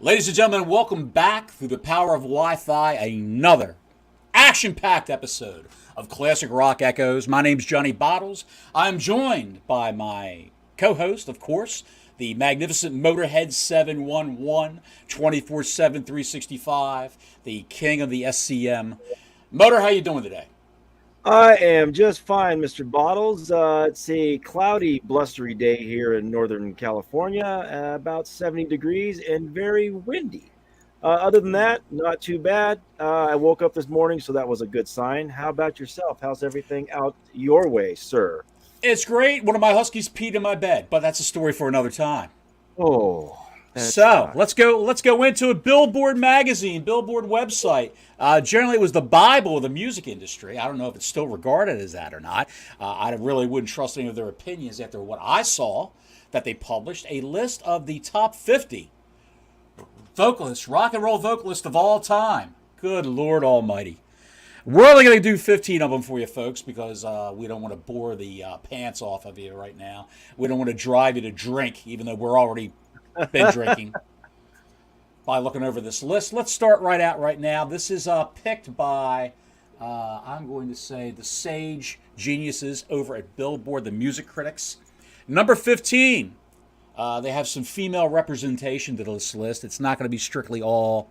Ladies and gentlemen, welcome back through the power of Wi-Fi, another action-packed episode of Classic Rock Echoes. My name's Johnny Bottles. I'm joined by my co-host, of course, the magnificent Motorhead 711, 24/7, 365, the king of the SCM. Motor, how you doing today? I am just fine, Mr. Bottles. It's a cloudy, blustery day here in Northern California, about 70 degrees and very windy. Other than that, not too bad. I woke up this morning, so that was a good sign. How about yourself? How's everything out your way, sir? It's great. One of my huskies peed in my bed, but that's a story for another time. Oh, so let's go into it. Billboard magazine, Billboard website. Generally, it was the Bible of the music industry. I don't know if it's still regarded as that or not. I really wouldn't trust any of their opinions after what I saw that they published a list of the top 50 vocalists, rock and roll vocalists of all time. Good Lord Almighty. We're only going to do 15 of them for you folks because we don't want to bore the pants off of you right now. We don't want to drive you to drink, even though we're already been drinking by looking over this list. Let's start right now. This is picked by, I'm going to say, the sage geniuses over at Billboard, the music critics. Number 15. They have some female representation to this list. It's not going to be strictly all...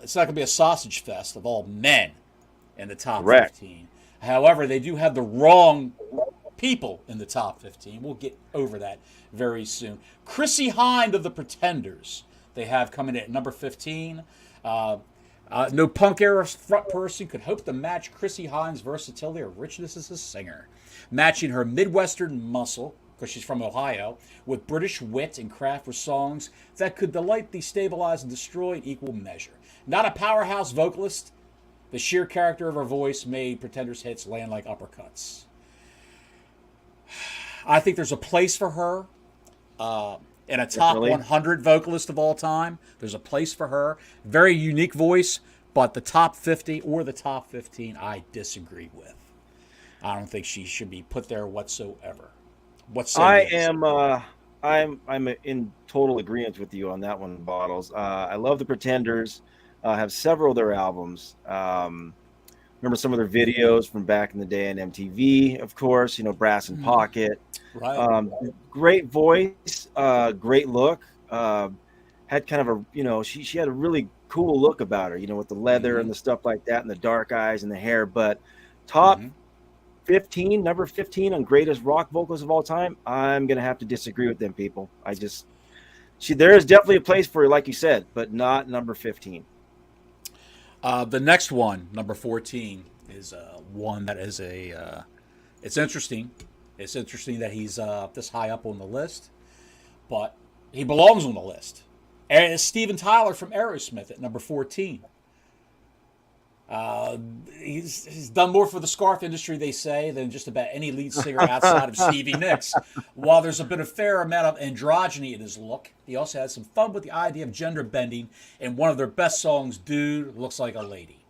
it's not going to be a sausage fest of all men in the top 15. However, they do have the wrong people in the top 15. We'll get over that very soon. Chrissie Hynde of the Pretenders, they have coming in at number 15. No punk era front person could hope to match Chrissie Hynde's versatility or richness as a singer, matching her Midwestern muscle, because she's from Ohio, with British wit and craft for songs that could delight, destabilize, and destroy in equal measure. Not a powerhouse vocalist, the sheer character of her voice made Pretenders hits land like uppercuts. I think there's a place for her in a top 100 vocalist of all time. There's a place for her. Very unique voice, but the top 50 or the top 15, I disagree with. I don't think she should be put there whatsoever. I'm in total agreement with you on that one, Bottles. I love the Pretenders. I have several of their albums. Remember some of their videos from back in the day on MTV, of course, Brass and Pocket. Right. Great voice, great look. Had kind of a, she had a really cool look about her, with the leather and the stuff like that and the dark eyes and the hair. But top 15, number 15 on greatest rock vocals of all time, I'm going to have to disagree with them people. There is definitely a place for her, like you said, but not number 15. The next one, number 14, is one that is it's interesting. It's interesting that he's this high up on the list, but he belongs on the list. And it's Steven Tyler from Aerosmith at number 14. He's done more for the scarf industry, they say, than just about any lead singer outside of Stevie Nicks. While there's been a fair amount of androgyny in his look, he also had some fun with the idea of gender bending in one of their best songs, Dude Looks Like a Lady.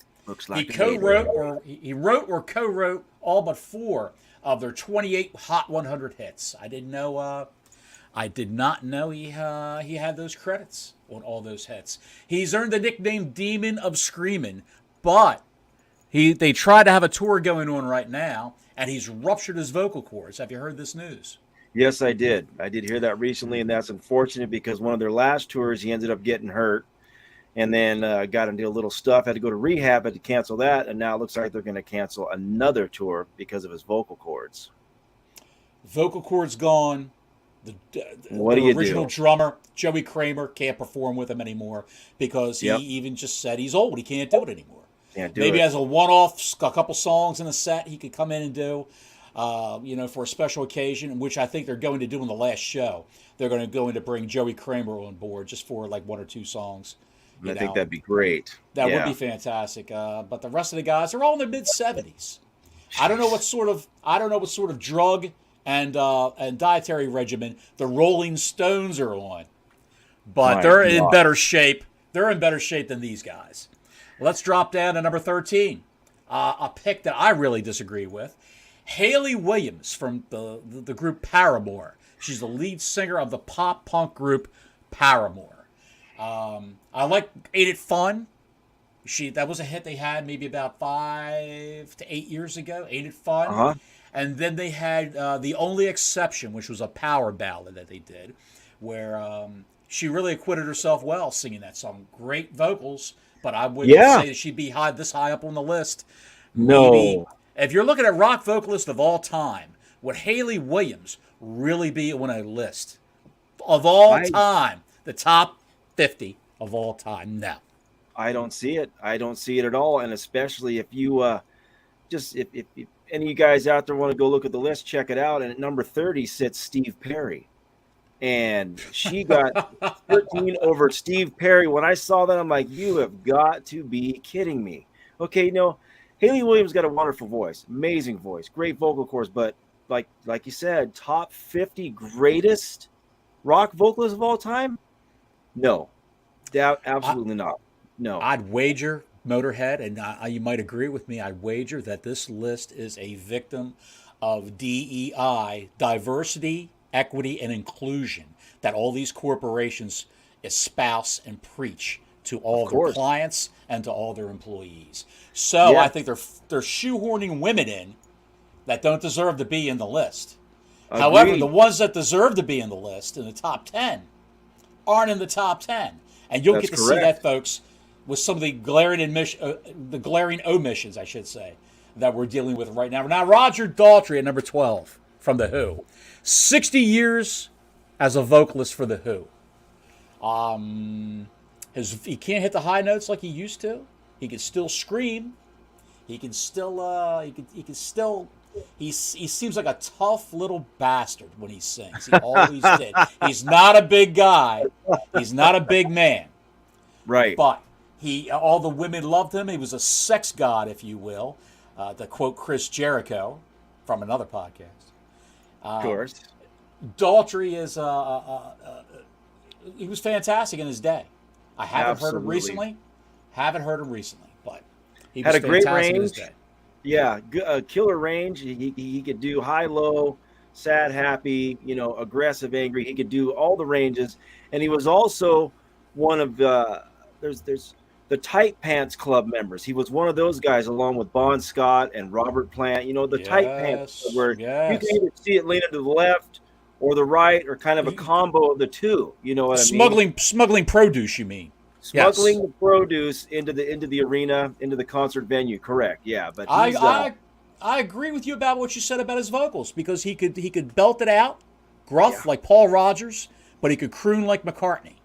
He wrote or co-wrote all but 4 of their 28 Hot 100 hits. I did not know he had those credits on all those hits. He's earned the nickname Demon of Screamin', but they try to have a tour going on right now, and he's ruptured his vocal cords. Have you heard this news? Yes, I did. I did hear that recently, and that's unfortunate because one of their last tours, he ended up getting hurt and then got into a little stuff, had to go to rehab, had to cancel that, and now it looks like they're going to cancel another tour because of his vocal cords. Vocal cords gone. What do you original do? Drummer, Joey Kramer, can't perform with him anymore because he even just said he's old. He can't do it anymore. Maybe as a one-off, a couple songs in a set he could come in and do, for a special occasion, which I think they're going to do in the last show. They're going to bring Joey Kramer on board just for like 1 or 2 songs. I think that'd be great. That would be fantastic. But the rest of the guys are all in their mid-70s. I don't know what sort of drug and dietary regimen the Rolling Stones are on, but they're in better shape. They're in better shape than these guys. Let's drop down to number 13. A pick that I really disagree with. Hayley Williams from the group Paramore. She's the lead singer of the pop-punk group Paramore. I like Ain't It Fun. That was a hit they had maybe about 5 to 8 years ago. Ain't It Fun? Uh-huh. And then they had The Only Exception, which was a power ballad that they did, where she really acquitted herself well singing that song. Great vocals, but I wouldn't say that she'd be this high up on the list. Maybe No. if you're looking at rock vocalists of all time, would Haley Williams really be on a list of all time? The top 50 of all time? No. I don't see it. I don't see it at all. And especially if you if any of you guys out there want to go look at the list, check it out. And at number 30 sits Steve Perry. And she got 13 over Steve Perry. When I saw that, I'm like, you have got to be kidding me. Okay, Haley Williams got a wonderful voice, amazing voice, great vocal cords, but like you said, top 50 greatest rock vocalists of all time? No, absolutely not. No. I'd wager, Motorhead, and you might agree with me, I'd wager that this list is a victim of DEI, diversity, equity, and inclusion, that all these corporations espouse and preach to all their clients and to all their employees. So I think they're shoehorning women in that don't deserve to be in the list. Agreed. However, the ones that deserve to be in the list, in the top 10, aren't in the top 10. And you'll get to see that, folks, with some of the glaring omissions, I should say, that we're dealing with right now. Now, Roger Daltrey at number 12 from The Who. 60 years as a vocalist for The Who. He can't hit the high notes like he used to. He can still scream. He can still. He seems like a tough little bastard when he sings. He always did. He's not a big guy. He's not a big man. Right. But all the women loved him. He was a sex god, if you will, to quote Chris Jericho from another podcast. Of course. Daltrey is he was fantastic in his day. I haven't heard him recently. But he was had a great range. In his day. Yeah, killer range. He could do high, low, sad, happy, aggressive, angry. He could do all the ranges, and he was also one of there's the Tight Pants Club members. He was one of those guys, along with Bon Scott and Robert Plant. The Tight Pants, where you can either see it leaning to the left or the right, or kind of a combo of the two. You know what I mean? Smuggling produce, you mean? Smuggling the produce into the arena, into the concert venue. Correct. Yeah, but I agree with you about what you said about his vocals, because he could belt it out, gruff like Paul Rodgers, but he could croon like McCartney.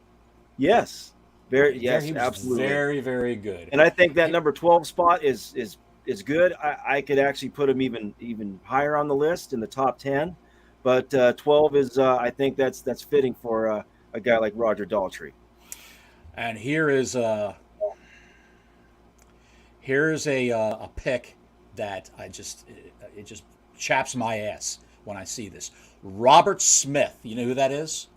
Yes. He was absolutely very, very good. And I think that number 12 spot is good. I could actually put him even higher on the list, in the top 10. But 12 is I think that's fitting for a guy like Roger Daltrey. And here's a pick that it just chaps my ass when I see this. Robert Smith, you know who that is?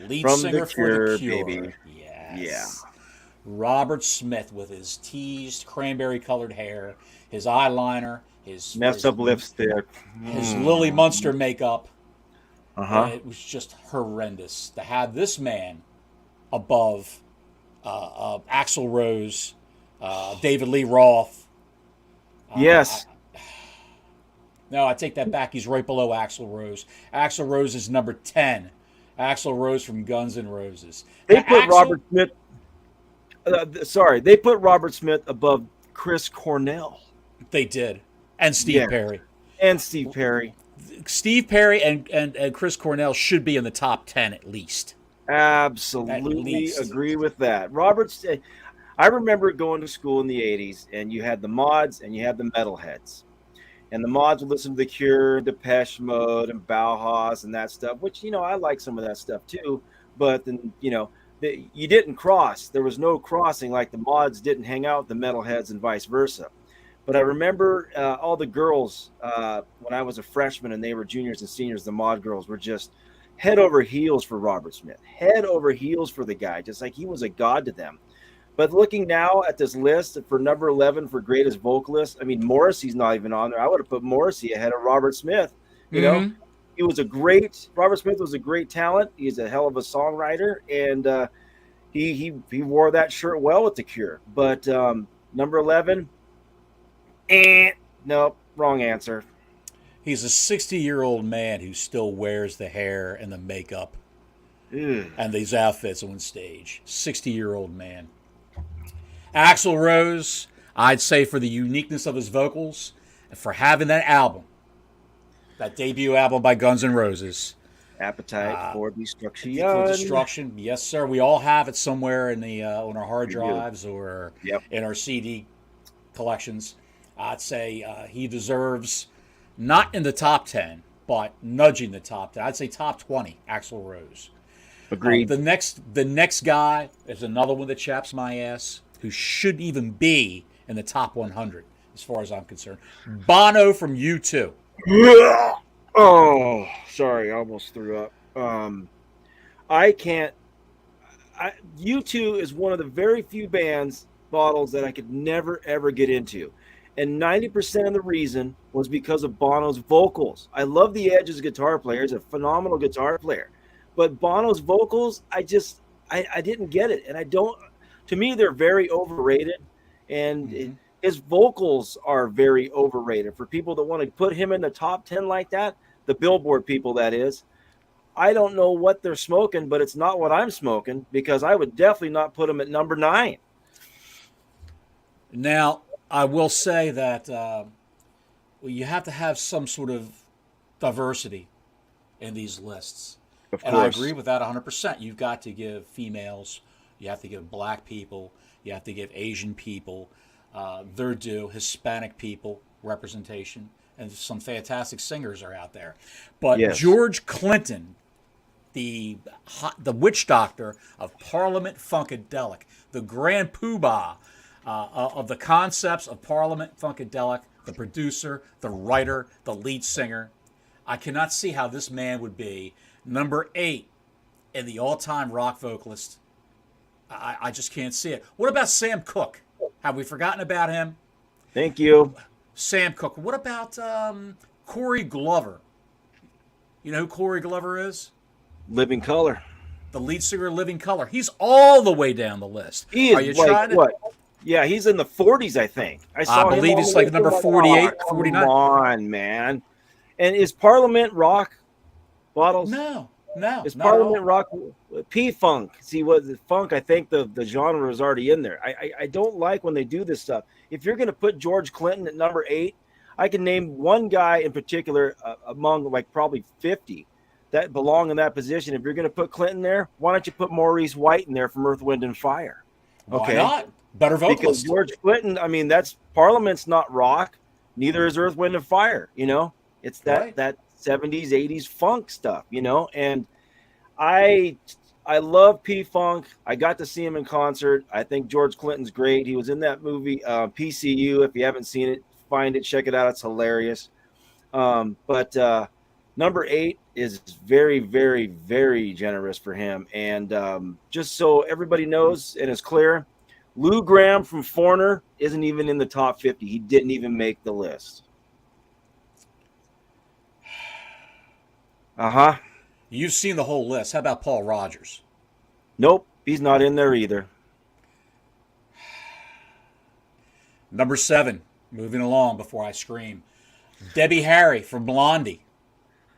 Lead singer for The Cure. Baby. Yes. Yeah. Robert Smith with his teased cranberry-colored hair, his eyeliner, his messed up lipstick, his Lily Munster makeup. It was just horrendous to have this man above Axl Rose, David Lee Roth. Yes. No, I take that back. He's right below Axl Rose. Axl Rose is number 10. Axl Rose from Guns N' Roses. They put Robert Smith. They put Robert Smith above Chris Cornell. They did, and Steve Perry. Steve Perry and Chris Cornell should be in the top 10 at least. Absolutely agree with that. I remember going to school in the 80s, and you had the mods and you had the metalheads. And the mods would listen to The Cure, Depeche Mode, and Bauhaus and that stuff, which, I like some of that stuff too. But then, you didn't cross. There was no crossing, like the mods didn't hang out with the metalheads and vice versa. But I remember all the girls, when I was a freshman and they were juniors and seniors, the mod girls were just head over heels for Robert Smith, head over heels for the guy, just like he was a god to them. But looking now at this list for number 11 for greatest vocalist, I mean, Morrissey's not even on there. I would have put Morrissey ahead of Robert Smith, you know? Robert Smith was a great talent. He's a hell of a songwriter, and he wore that shirt well with the Cure. But number 11, nope, wrong answer. He's a 60-year-old man who still wears the hair and the makeup and these outfits on stage. 60-year-old man. Axl Rose, I'd say for the uniqueness of his vocals and for having that album, that debut album by Guns N' Roses. Appetite for Destruction. For Destruction, yes, sir. We all have it somewhere in the on our hard drives or in our CD collections. I'd say he deserves, not in the top 10, but nudging the top 10. I'd say top 20, Axl Rose. Agreed. The next guy is another one that chaps my ass, who shouldn't even be in the top 100, as far as I'm concerned. Bono from U2. Oh, sorry, I almost threw up. I can't. U2 is one of the very few bottles that I could never ever get into, and 90% of the reason was because of Bono's vocals. I love the Edge as a guitar player; he's a phenomenal guitar player, but Bono's vocals, I didn't get it, and I don't. To me, they're very overrated, and his vocals are very overrated. For people that want to put him in the top 10 like that, the Billboard people, that is, I don't know what they're smoking, but it's not what I'm smoking, because I would definitely not put him at number 9. Now, I will say that you have to have some sort of diversity in these lists. Of course. And I agree with that 100%. You've got to give females, you have to give black people, you have to give Asian people their due, Hispanic people representation, and some fantastic singers are out there. But yes. George Clinton, the witch doctor of Parliament Funkadelic, the grand poobah of the concepts of Parliament Funkadelic, the producer, the writer, the lead singer, I cannot see how this man would be number 8 in the all-time rock vocalist. I just can't see it. What about Sam Cooke? Have we forgotten about him? Thank you. Sam Cooke. What about Corey Glover? You know who Corey Glover is? Living Color. The lead singer of Living Color. He's all the way down the list. He is what? Yeah, he's in the 40s, I think. I believe he's like number 48, 49. Come on, man. And is Parliament rock bottles? No. Is Parliament rock P-Funk? See, what the funk, I think the genre is already in there. I don't like when they do this stuff. If you're going to put George Clinton at number 8, I can name one guy in particular among like probably 50 that belong in that position. If you're going to put Clinton there, why don't you put Maurice White in there from Earth, Wind, and Fire? Okay. Why not? Better vocalist. Because George Clinton, I mean, that's Parliament's not rock. Neither is Earth, Wind, and Fire. You know, it's that 70s, 80s funk stuff. You know, and I love P-Funk. I got to see him in concert. I think George Clinton's great. He was in that movie PCU. If you haven't seen it, find it, check it out. It's hilarious. But number 8 is very, very, very generous for him. And just so everybody knows and is clear, Lou Gramm from Foreigner isn't even in the top 50. He didn't even make the list. Uh-huh. You've seen the whole list. How about Paul Rogers? Nope, he's not in there either. Number 7, moving along before I scream. Debbie Harry from Blondie.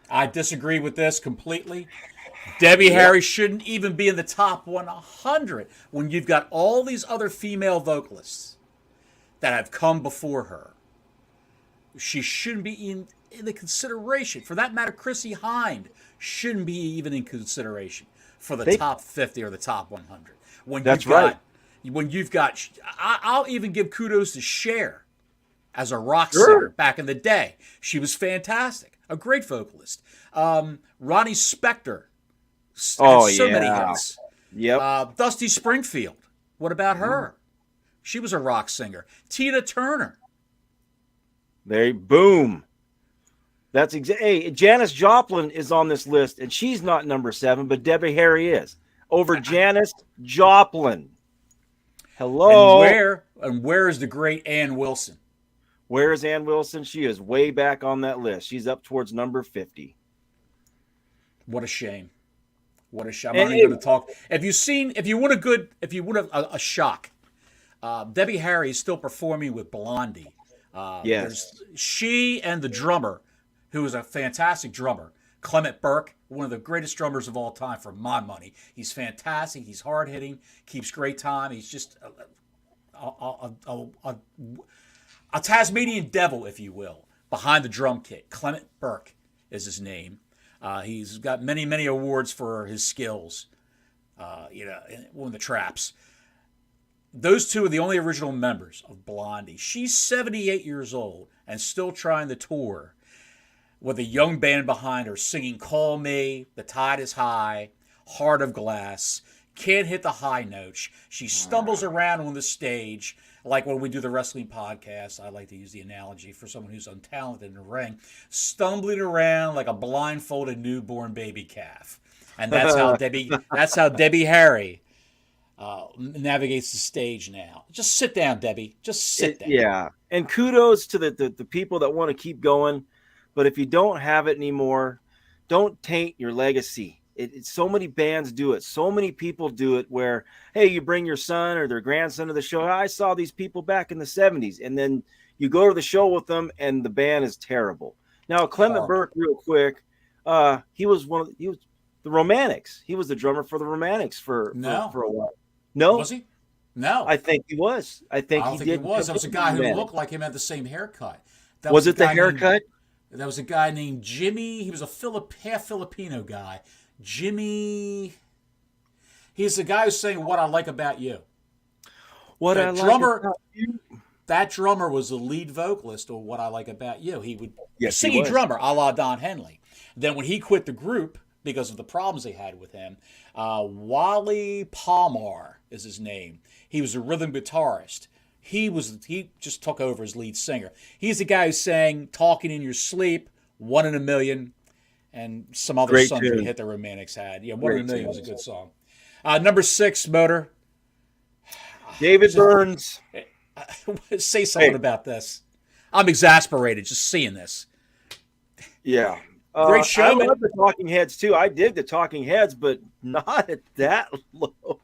I disagree with this completely. Debbie Harry shouldn't even be in the top 100 when you've got all these other female vocalists that have come before her. She shouldn't be in the consideration. For that matter, Chrissie Hynde shouldn't be even in consideration for the top 50 or the top 100. When you've got, I'll even give kudos to Cher as a rock singer back in the day. She was fantastic, a great vocalist. Ronnie Spector had so many hits. Yep. Dusty Springfield. What about her? She was a rock singer. Tina Turner. Boom. That's hey, Janis Joplin is on this list, and she's not number 7, but Debbie Harry is over Janis Joplin. Hello. And where is the great Ann Wilson? Where is Ann Wilson? She is way back on that list. She's up towards number 50. What a shame. What a shame. I'm And not even going to talk. If you want a shock, Debbie Harry is still performing with Blondie. yes. She and the drummer, who is a fantastic drummer, Clement Burke, one of the greatest drummers of all time for my money. He's fantastic. He's hard hitting, keeps great time. He's just a Tasmanian devil, if you will, behind the drum kit. Clement Burke is his name. He's got many, many awards for his skills. One of the traps. Those two are the only original members of Blondie. She's 78 years old and still trying to tour with a young band behind her singing Call Me, The Tide is High, Heart of Glass, can't hit the high notes. She stumbles around on the stage like when we do the wrestling podcast. I like to use the analogy for someone who's untalented in the ring, stumbling around like a blindfolded newborn baby calf. And that's how Debbie Harry navigates the stage now. Just sit down, Debbie. Just sit down. Yeah. And kudos to the people that want to keep going. But if you don't have it anymore, don't taint your legacy. So many bands do it. So many people do it where, hey, you bring your son or their grandson to the show. I saw these people back in the 70s. And then you go to the show with them and the band is terrible. Now, Clement Burke, real quick, he was the Romantics. He was the drummer for the Romantics for a while. No? Was he? No. I think he was. I don't think he was. There was a guy who looked like him, had the same haircut. Was it the haircut? There was a guy named Jimmy. He was a half Filipino guy. Jimmy. He's the guy who's saying "What I Like About You." That drummer was the lead vocalist of "What I Like About You." He would singing drummer, a la Don Henley. Then when he quit the group because of the problems they had with him, Wally Palmer is his name. He was a rhythm guitarist. He just took over as lead singer. He's the guy who sang "Talking in Your Sleep," "One in a Million," and some other songs that Hit the Romantics had. Yeah, "One in a Million" was a good song. Number 6, Motor. David Burns. Say something about this. I'm exasperated just seeing this. Yeah. Great show. I love the Talking Heads too. I dig the Talking Heads, but not at that low.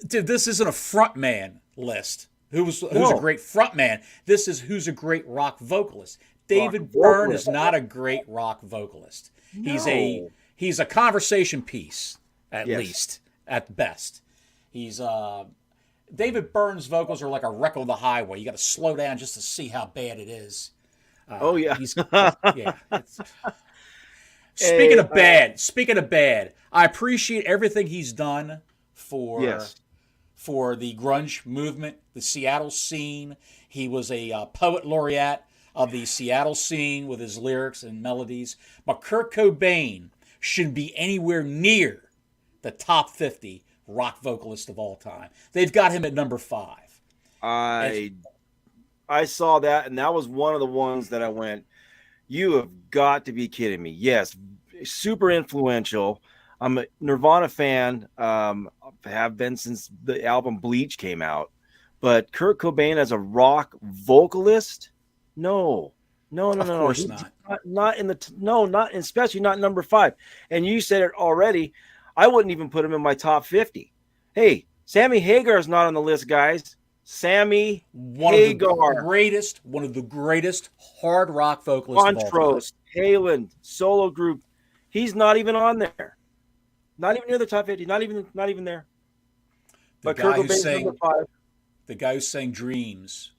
Dude, this isn't a front man list. Who's a great front man. This is who's a great rock vocalist. David Byrne is not a great rock vocalist. No. He's a conversation piece at least, at best. He's David Byrne's vocals are like a wreck on the highway. You got to slow down just to see how bad it is. Speaking of bad, I appreciate everything he's done for the grunge movement, the Seattle scene. He was a poet laureate of the Seattle scene with his lyrics and melodies. But Kurt Cobain shouldn't be anywhere near the top 50 rock vocalist of all time. They've got him at number 5. I saw that, and that was one of the ones that I went, you have got to be kidding me. Yes, super influential. I'm a Nirvana fan, have been since the album Bleach came out. But Kurt Cobain as a rock vocalist? No. Of course not. Not especially not number 5. And you said it already. I wouldn't even put him in my top 50. Hey, Sammy Hagar is not on the list, guys. Sammy Hagar, one of the greatest hard rock vocalists of all time. Montrose, Halen, solo group. He's not even on there. Not even near the top 50. Not even there. But Kurt Cobain's number 5. The guy who sang "Dreams"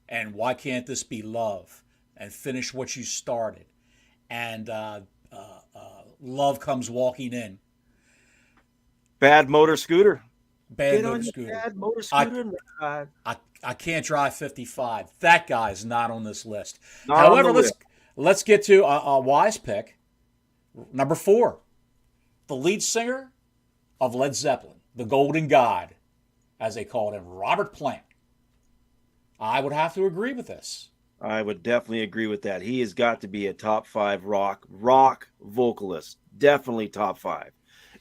and "Why Can't This Be Love" and "Finish What You Started" and "Love Comes Walking In." Bad Motor Scooter. Bad Motor Scooter. I can't drive 55. That guy's not on this list. However, let's get to a wise pick. Number 4, the lead singer of Led Zeppelin, the Golden God, as they called him, Robert Plant. I would have to agree with this. I would definitely agree with that. He has got to be a top 5 rock vocalist. Definitely top 5.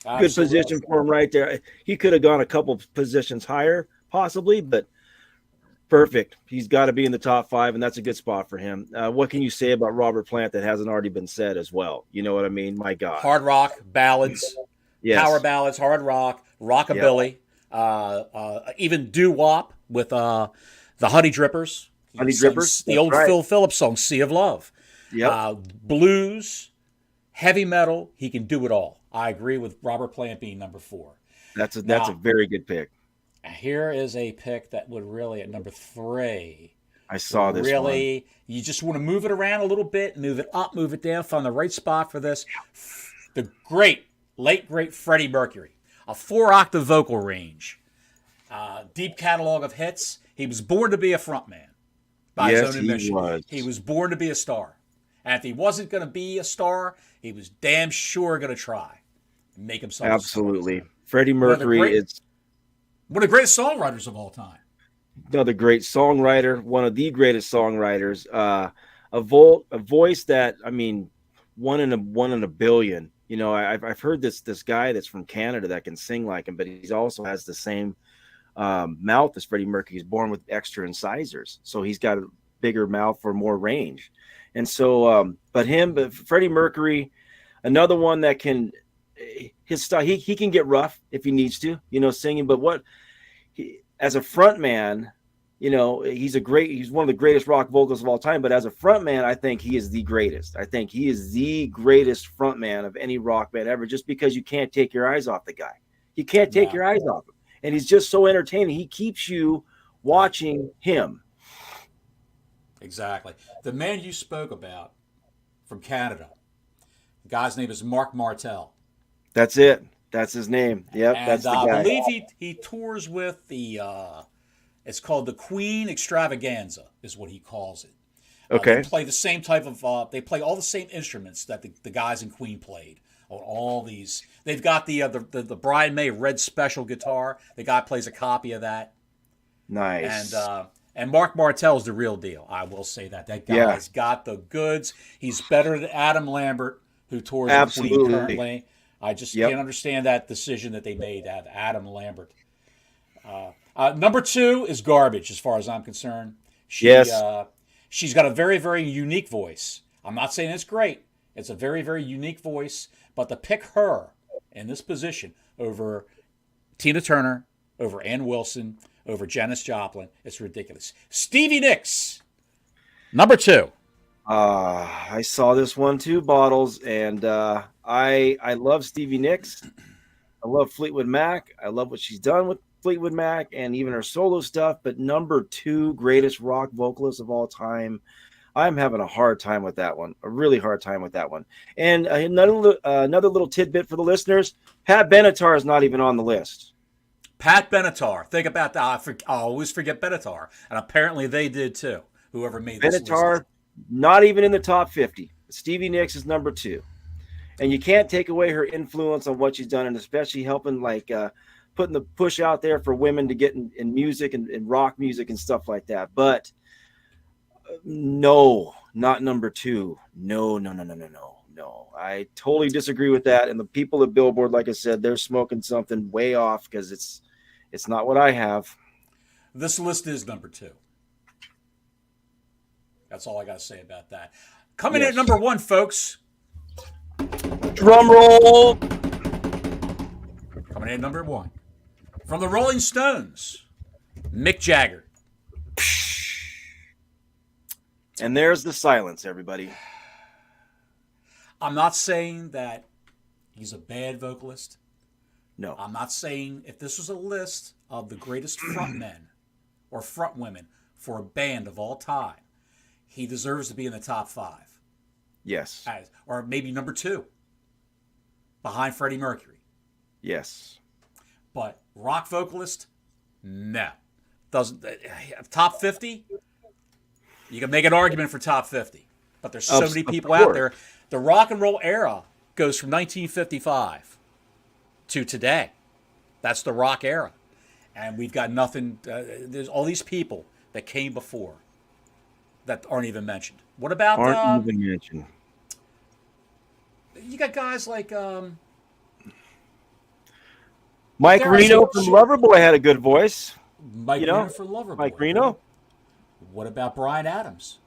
Absolutely. Good position for him right there. He could have gone a couple positions higher, possibly, but Perfect. He's got to be in the top 5, and that's a good spot for him. What can you say about Robert Plant that hasn't already been said as well? You know what I mean? My God. Hard rock, ballads, Yes. power ballads, hard rock, rockabilly, even doo-wop with the Honey Drippers. Honey Drippers. The old right. Phil Phillips song, Sea of Love. Yep. Blues, heavy metal, he can do it all. I agree with Robert Plant being number 4. That's a very good pick. Here is a pick that would really, at number 3. I saw this really, you just want to move it around a little bit, move it up, move it down, find the right spot for this. The late great Freddie Mercury, a 4-octave vocal range, deep catalog of hits. He was born to be a frontman by his own admission. He was born to be a star. And if he wasn't going to be a star, he was damn sure going to try and make himself absolutely. A star. Freddie Mercury is one of the greatest songwriters of all time. Another great songwriter, one of the greatest songwriters. A voice that, I mean, one in a billion. You know, I've heard this guy that's from Canada that can sing like him, but he also has the same mouth as Freddie Mercury. He's born with extra incisors, so he's got a bigger mouth for more range. And so, but Freddie Mercury, another one that can, his style, he can get rough if he needs to, you know, singing. But as a front man, you know, he's one of the greatest rock vocalists of all time. But as a front man, I think he is the greatest. I think he is the greatest front man of any rock band ever, just because you can't take your eyes off the guy. You can't take your eyes off him. And he's just so entertaining. He keeps you watching him. Exactly. The man you spoke about from Canada, the guy's name is Mark Martel. That's it. That's his name. Yep, and, that's the guy. I believe he tours with the, it's called the Queen Extravaganza, is what he calls it. Okay. They play the same type of, they play all the same instruments that the guys in Queen played. On all these, they've got the Brian May Red Special guitar. The guy plays a copy of that. Nice. And Mark Martel's the real deal. I will say that guy's got the goods. He's better than Adam Lambert, who tours with Queen currently. I just can't understand that decision that they made to have Adam Lambert. Number 2 is garbage, as far as I'm concerned. She's got a very, very unique voice. I'm not saying it's great. It's a very, very unique voice. But to pick her in this position over Tina Turner, over Ann Wilson, over Janis Joplin, it's ridiculous. Stevie Nicks, number 2. I saw this one too, Bottles, and I love Stevie Nicks. I love Fleetwood Mac. I love what she's done with Fleetwood Mac and even her solo stuff. But number 2 greatest rock vocalist of all time, I'm having a hard time with that one. A really hard time with that one. And another little tidbit for the listeners: Pat Benatar is not even on the list. Pat Benatar. Think about that. I always forget Benatar, and apparently they did too. Whoever made this Benatar, not even in the top 50. Stevie Nicks is number 2, and you can't take away her influence on what she's done, and especially helping putting the push out there for women to get in music and rock music and stuff like that. But no, not number 2. No. I totally disagree with that. And the people at Billboard, like I said, they're smoking something way off, because it's not what I have. This list is number 2. That's all I got to say about that. Coming in at number 1, folks. Drum roll. Coming in at number 1. From the Rolling Stones, Mick Jagger. And there's the silence, everybody. I'm not saying that he's a bad vocalist. No. I'm not saying if this was a list of the greatest frontmen or frontwomen for a band of all time, he deserves to be in the top 5. Yes. Or maybe number 2, behind Freddie Mercury. Yes. But rock vocalist, no. Doesn't. Top 50, you can make an argument for top 50. But there's so many people out there. The rock and roll era goes from 1955 to today. That's the rock era. And we've got nothing. There's all these people that came before that aren't even mentioned. What about... Aren't even mentioned. You got guys like... Mike Reno from Loverboy had a good voice. Mike Reno for Loverboy. Mike Reno. What about Bryan Adams?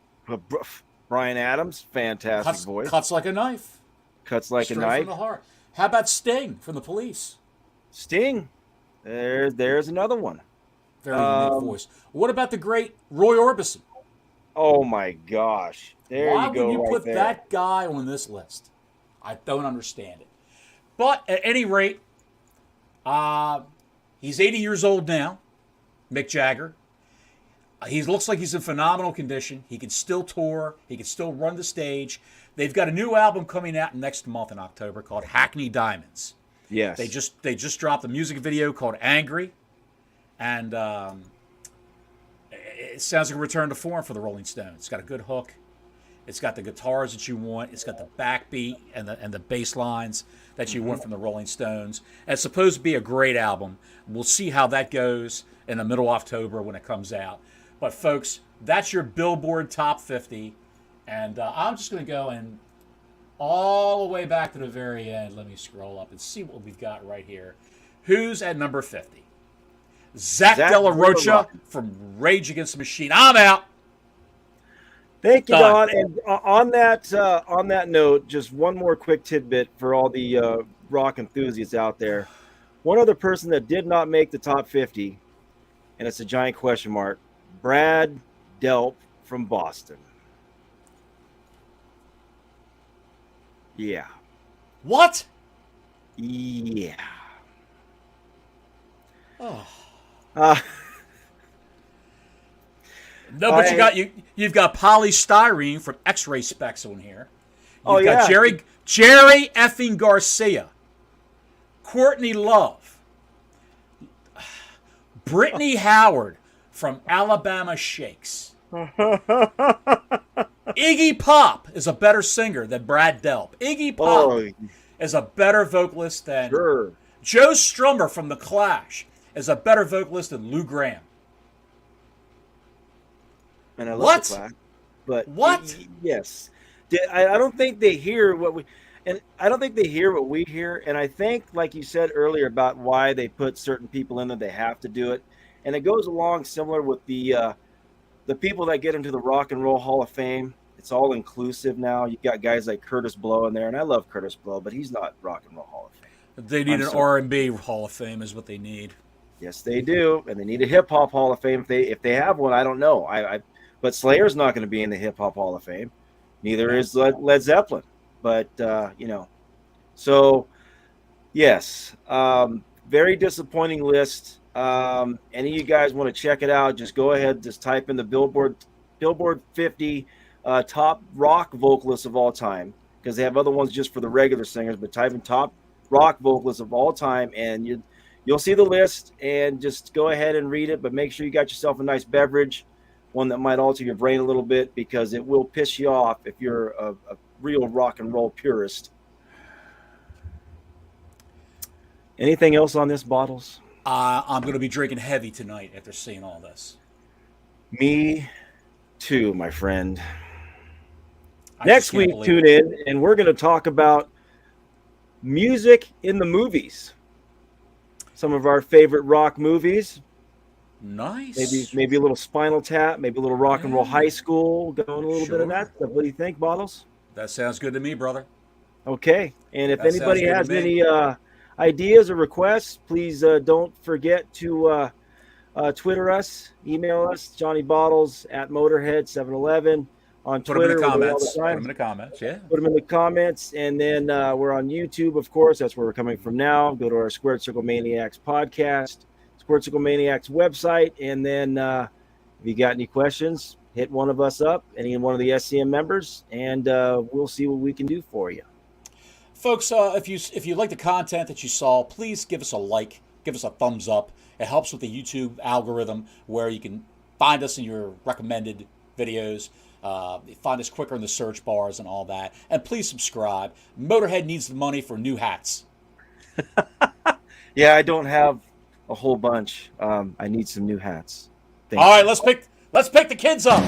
Bryan Adams, fantastic voice. Cuts like a knife. Cuts like a knife. Straight from the heart. How about Sting from the Police? Sting. There's another one. Very unique voice. What about the great Roy Orbison? Oh my gosh. Why would you put that guy on this list? I don't understand it. But at any rate, he's 80 years old now, Mick Jagger. He looks like he's in phenomenal condition. He can still tour. He can still run the stage. They've got a new album coming out next month in October called Hackney Diamonds. Yes. They just dropped a music video called Angry. And it sounds like a return to form for the Rolling Stones. It's got a good hook. It's got the guitars that you want. It's got the backbeat and the bass lines that you want from the Rolling Stones. And it's supposed to be a great album. We'll see how that goes in the middle of October when it comes out. But folks, that's your Billboard Top 50. And I'm just going to go and all the way back to the very end. Let me scroll up and see what we've got right here. Who's at number 50? Zach De La Rocha from Rage Against the Machine. I'm out. Thank you, Don. And on that note, just one more quick tidbit for all the rock enthusiasts out there. One other person that did not make the top 50, and it's a giant question mark, Brad Delp from Boston. Yeah. What? Yeah. Oh. No, but you've got polystyrene from X-Ray Specs on here. You've got Jerry effing Garcia, Courtney Love, Brittany Howard from Alabama Shakes. Iggy Pop is a better singer than Brad Delp. Iggy Pop is a better vocalist than Joe Strummer from The Clash is a better vocalist than Lou Gramm. And I love The Clash, but yes, I don't think they hear what we, and I don't think they hear what we hear. And I think, like you said earlier, about why they put certain people in there, they have to do it, and it goes along similar with the people that get into the Rock and Roll Hall of Fame. It's all inclusive now. You've got guys like Curtis Blow in there, and I love Curtis Blow, but he's not Rock and Roll Hall of Fame. They need an R&B Hall of Fame is what they need. Yes, they do, and they need a Hip Hop Hall of Fame if they have one. I don't know. But Slayer's not going to be in the Hip Hop Hall of Fame. Neither is Led Zeppelin. But so yes, very disappointing list. Any of you guys want to check it out? Just go ahead, just type in the Billboard 50 top rock vocalists of all time, because they have other ones just for the regular singers. But type in top rock vocalists of all time, and you'll see the list. And just go ahead and read it. But make sure you got yourself a nice beverage, one that might alter your brain a little bit, because it will piss you off if you're a real rock and roll purist. Anything else on this, Bottles? I'm going to be drinking heavy tonight after seeing all this. Me too, my friend. Next week, tune in, and we're going to talk about music in the movies. Some of our favorite rock movies. Nice. Maybe a little Spinal Tap, maybe a little Rock and Roll High School, going a little bit of that stuff. What do you think, Bottles? That sounds good to me, brother. Okay. And if anybody has any ideas or requests, please don't forget to Twitter us, email us, Johnny Bottles at Motorhead711 on Twitter. Put them in the comments. Put them in the comments, yeah. Put them in the comments. And then we're on YouTube, of course. That's where we're coming from now. Go to our Squared Circle Maniacs podcast, Squared Circle Maniacs website. And then if you got any questions, hit one of us up, any one of the SCM members, and we'll see what we can do for you. Folks, if you like the content that you saw, please give us a like, give us a thumbs up. It helps with the YouTube algorithm, where you can find us in your recommended videos, find us quicker in the search bars and all that. And please subscribe. Motorhead needs the money for new hats. Yeah, I don't have a whole bunch. I need some new hats. All right, let's pick the kids up.